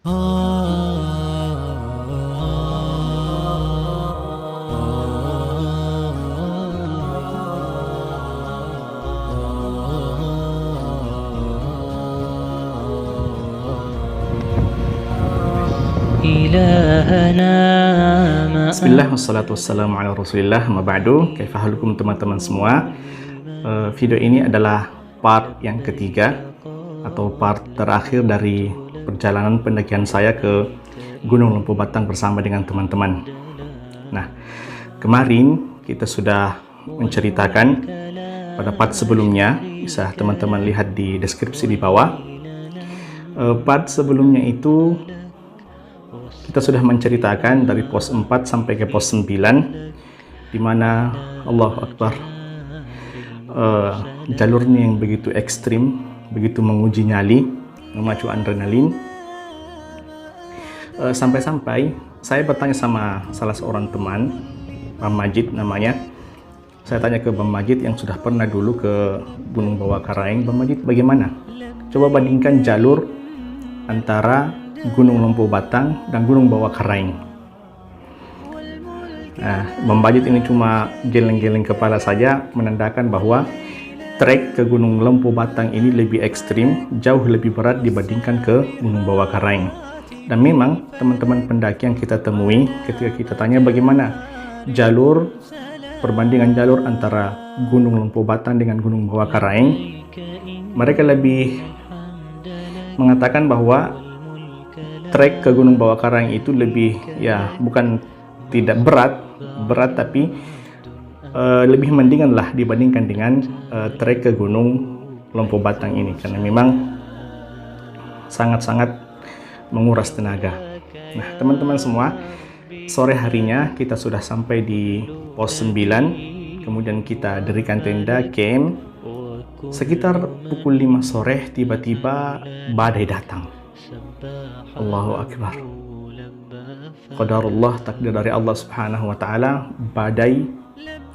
Bismillah, wassalatu wassalamu ala rasulillah, ma ba'du. Kaifahalukum teman-teman semua. Video ini adalah part yang ketiga atau part terakhir dari perjalanan pendakian saya ke Gunung Lempu Batang bersama dengan teman-teman. Nah, kemarin kita sudah menceritakan pada part sebelumnya, bisa teman-teman lihat di deskripsi di bawah. Part sebelumnya itu kita sudah menceritakan dari pos 4 sampai ke pos 9, di mana Allahu Akbar, jalurnya yang begitu ekstrim, begitu menguji nyali, memacu adrenalin. Sampai-sampai saya bertanya sama salah seorang teman, Bang Majid namanya. Saya tanya ke Bang Majid yang sudah pernah dulu ke Gunung Bawah Karaeng, Bang Majid bagaimana? Coba bandingkan jalur antara Gunung Lempu Batang dan Gunung Bawah Karaeng. Nah, Bang Majid ini cuma geleng-geleng kepala saja, menandakan bahwa trek ke Gunung Lempu Batang ini lebih ekstrim, jauh lebih berat dibandingkan ke Gunung Bawah Karaeng. Dan memang teman-teman pendaki yang kita temui ketika kita tanya bagaimana jalur, perbandingan jalur antara Gunung Lempu Batang dengan Gunung Bawah Karaeng, mereka lebih mengatakan bahwa trek ke Gunung Bawah Karaeng itu lebih, ya bukan tidak berat tapi lebih mendingan lah dibandingkan dengan trek ke Gunung Lempu Batang ini, karena memang sangat-sangat menguras tenaga. Nah teman-teman semua, sore harinya kita sudah sampai di pos 9, kemudian kita dirikan tenda camp. Sekitar pukul 5 sore tiba-tiba badai datang. Allahu Akbar. Qadarullah, takdir dari Allah Subhanahu wa taala, badai,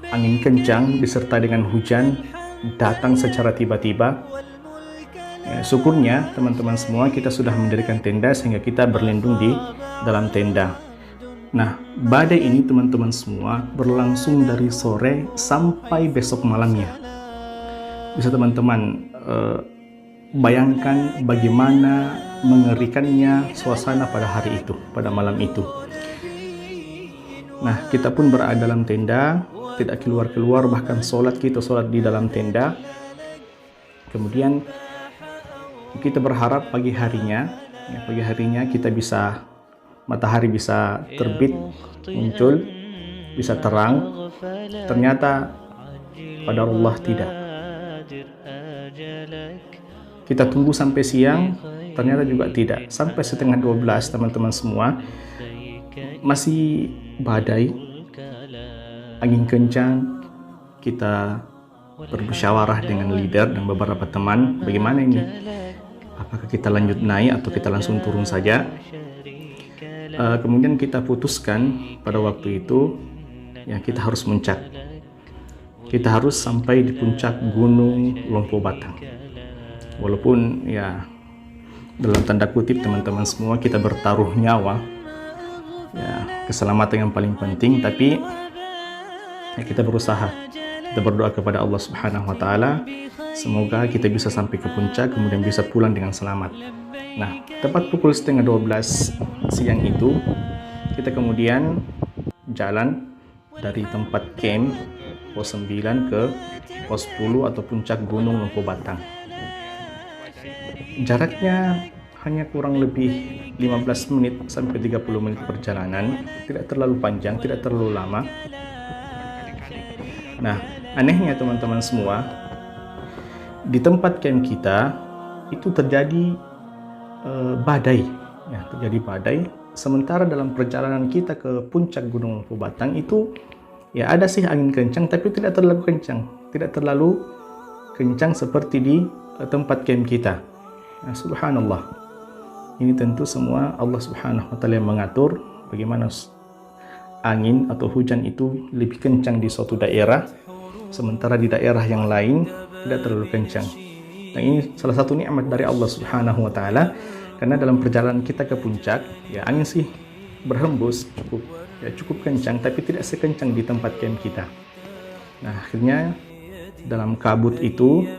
angin kencang disertai dengan hujan datang secara tiba-tiba. Ya, syukurnya teman-teman semua kita sudah mendirikan tenda sehingga kita berlindung di dalam tenda. Nah, badai ini teman-teman semua berlangsung dari sore sampai besok malamnya. Bisa teman-teman bayangkan bagaimana mengerikannya suasana pada hari itu, pada malam itu. Nah, kita pun berada dalam tenda, tidak keluar-keluar, bahkan kita sholat di dalam tenda. Kemudian kita berharap pagi harinya kita bisa, matahari bisa terbit, muncul, bisa terang. Ternyata qadarullah tidak. Kita tunggu sampai siang, ternyata juga tidak. Sampai setengah 12 teman-teman semua, masih badai, angin kencang. Kita bermusyawarah dengan leader dan beberapa teman, bagaimana ini? Apakah kita lanjut naik atau kita langsung turun saja? Kemudian kita putuskan pada waktu itu, ya kita harus muncak. Kita harus sampai di puncak Gunung Lempu Batang. Walaupun ya dalam tanda kutip teman-teman semua kita bertaruh nyawa, ya keselamatan yang paling penting, tapi ya kita berusaha, kita berdoa kepada Allah Subhanahu wa taala semoga kita bisa sampai ke puncak kemudian bisa pulang dengan selamat. Nah, tepat pukul setengah 12 siang itu kita kemudian jalan dari tempat camp pos 9 ke pos 10 atau puncak Gunung Lempu Batang. Jaraknya hanya kurang lebih 15 menit sampai 30 menit perjalanan, tidak terlalu panjang, tidak terlalu lama. Nah, anehnya teman-teman semua, di tempat camp kita itu terjadi badai, ya, terjadi badai. Sementara dalam perjalanan kita ke puncak Gunung Lempu Batang itu ya ada sih angin kencang, tapi tidak terlalu kencang seperti di tempat camp kita. Nah, subhanallah, ini tentu semua Allah Subhanahu wa taala yang mengatur bagaimana angin atau hujan itu lebih kencang di suatu daerah, sementara di daerah yang lain tidak terlalu kencang. Nah, ini salah satu nikmat dari Allah Subhanahu wa taala Karena dalam perjalanan kita ke puncak, ya angin sih berhembus cukup kencang, tapi tidak sekencang di tempat camp kita. Nah, akhirnya dalam kabut itu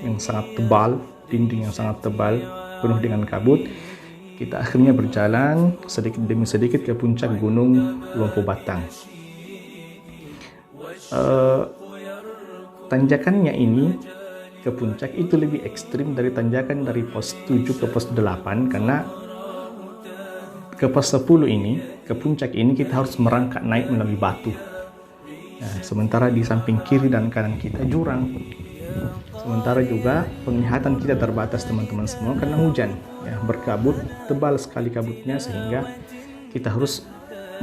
yang sangat tebal, dinding yang sangat tebal, penuh dengan kabut, kita akhirnya berjalan sedikit demi sedikit ke puncak Gunung Lompo Batang. Tanjakannya ini ke puncak itu lebih ekstrim dari tanjakan dari pos 7 ke pos 8, karena ke pos 10 ini, ke puncak ini kita harus merangkak naik melalui batu. Nah, sementara di samping kiri dan kanan kita jurang. Sementara juga penglihatan kita terbatas teman-teman semua karena hujan, ya, berkabut, tebal sekali kabutnya, sehingga kita harus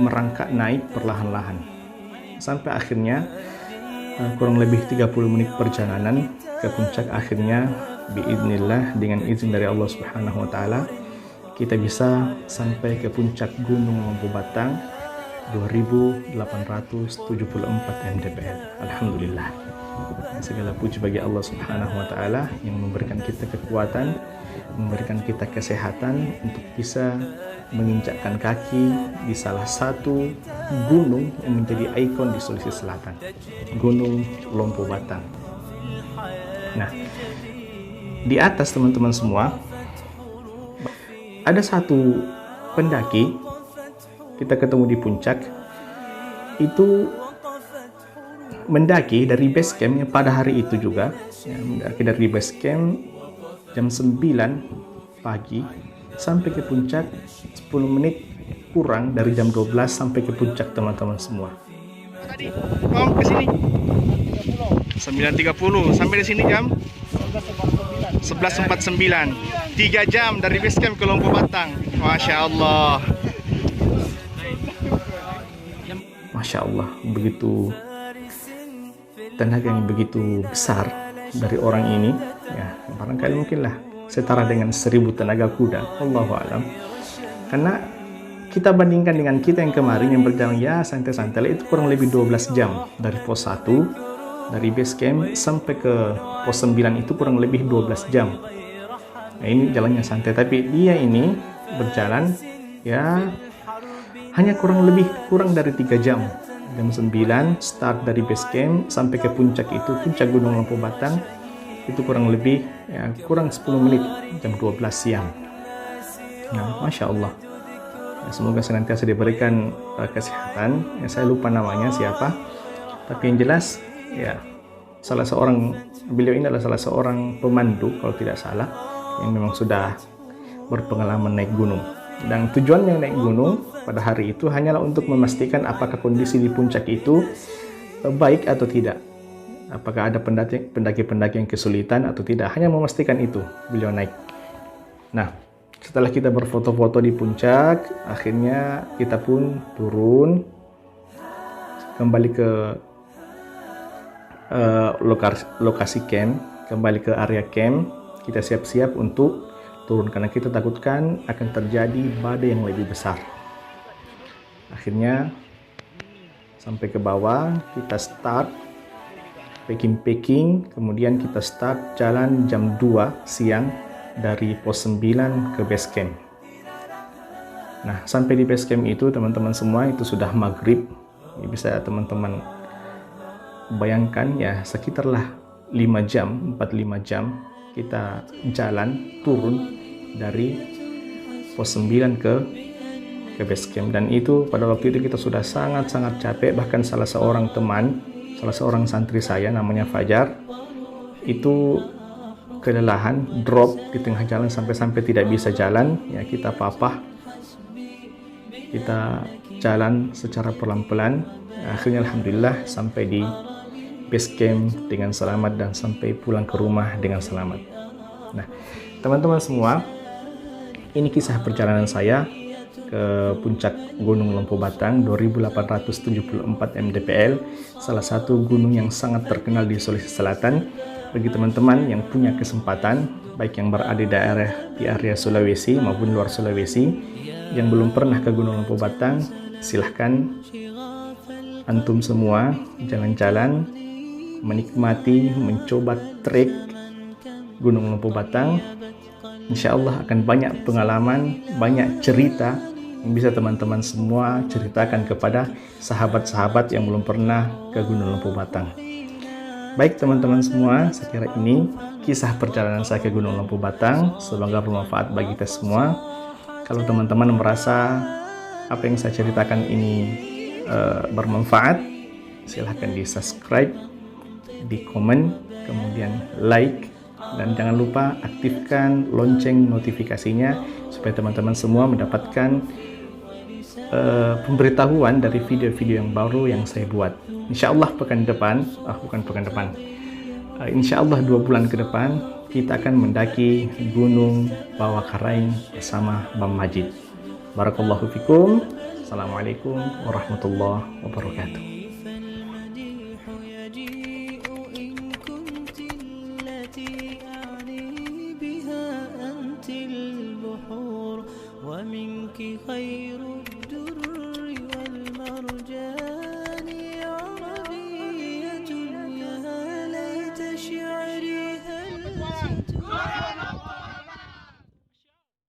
merangkak naik perlahan-lahan. Sampai akhirnya kurang lebih 30 menit perjalanan ke puncak, akhirnya biidznillah, dengan izin dari Allah Subhanahu wa taala, kita bisa sampai ke puncak Gunung Lompo Batang 2874 mdpl. Alhamdulillah. Segala puji bagi Allah Subhanahu wa taala yang memberikan kita kekuatan, memberikan kita kesehatan untuk bisa menginjakkan kaki di salah satu gunung yang menjadi ikon di Sulawesi Selatan, Gunung Lompo Batang. Nah, di atas teman-teman semua ada satu pendaki, kita ketemu di puncak, itu mendaki dari base camp yang pada hari itu juga, ya, mendaki dari base camp jam 9 pagi sampai ke puncak 10 menit kurang dari jam 12 sampai ke puncak teman-teman semua. Tadi mau ke sini 9.30 sampai di sini jam 11.49, 3 jam dari base camp ke Lompo Batang. Masya Allah, Masya Allah, begitu tenaga yang begitu besar dari orang ini, ya barangkali mungkinlah setara dengan 1000 tenaga kuda, Allahu a'lam. Karena kita bandingkan dengan kita yang kemarin yang berjalan ya santai-santai, itu kurang lebih 12 jam dari pos 1, dari base camp sampai ke pos 9 itu kurang lebih 12 jam. Nah, ini jalannya santai, tapi dia ini berjalan ya hanya kurang dari 3 jam. Jam 9 start dari base camp sampai ke puncak itu, puncak Gunung Lompo Batang, itu kurang lebih ya kurang 10 menit, jam 12 siang. Nah, Masya Allah, ya, semoga senantiasa diberikan kesehatan. Ya, saya lupa namanya siapa, tapi yang jelas ya beliau ini adalah salah seorang pemandu kalau tidak salah, yang memang sudah berpengalaman naik gunung. Dan tujuannya naik gunung pada hari itu hanyalah untuk memastikan apakah kondisi di puncak itu baik atau tidak, apakah ada pendaki-pendaki yang kesulitan atau tidak. Hanya memastikan itu beliau naik. Nah, setelah kita berfoto-foto di puncak, akhirnya kita pun turun kembali ke lokasi camp, kembali ke area camp. Kita siap-siap untuk turun karena kita takutkan akan terjadi badai yang lebih besar. Akhirnya sampai ke bawah, kita start packing, kemudian kita start jalan jam 2 siang dari pos 9 ke base camp. Nah, sampai di base camp itu teman-teman semua itu sudah maghrib. Ya, bisa teman-teman bayangkan ya, sekitarlah 5 jam, 4-5 jam kita jalan turun dari pos 9 ke base camp. Dan itu pada waktu itu kita sudah sangat-sangat capek. Bahkan salah seorang santri saya namanya Fajar itu kelelahan, drop di tengah jalan sampai tidak bisa jalan. Ya, kita papah, kita jalan secara pelan-pelan. Akhirnya alhamdulillah sampai di base camp dengan selamat dan sampai pulang ke rumah dengan selamat. Nah, teman-teman semua, ini kisah perjalanan saya ke puncak Gunung Lompo Batang 2874 mdpl, salah satu gunung yang sangat terkenal di Sulawesi Selatan. Bagi teman-teman yang punya kesempatan, baik yang berada di area Sulawesi maupun luar Sulawesi, yang belum pernah ke Gunung Lompo Batang, silahkan antum semua jalan-jalan, menikmati, mencoba trek Gunung Lompo Batang. Insya Allah akan banyak pengalaman, banyak cerita yang bisa teman-teman semua ceritakan kepada sahabat-sahabat yang belum pernah ke Gunung Lempu Batang. Baik teman-teman semua, saya kira ini kisah perjalanan saya ke Gunung Lempu Batang. Semoga bermanfaat bagi kita semua. Kalau teman-teman merasa apa yang saya ceritakan ini bermanfaat, silahkan di subscribe, di komen, kemudian like, dan jangan lupa aktifkan lonceng notifikasinya supaya teman-teman semua mendapatkan pemberitahuan dari video-video yang baru yang saya buat. Insya Allah pekan depan, insya Allah 2 bulan ke depan kita akan mendaki Gunung Bawakaraeng bersama Bang Majid. Barakallahu fikum. Assalamualaikum warahmatullahi wabarakatuh. ومنك خير الدر والمرجان عربية يا ليت شعري هل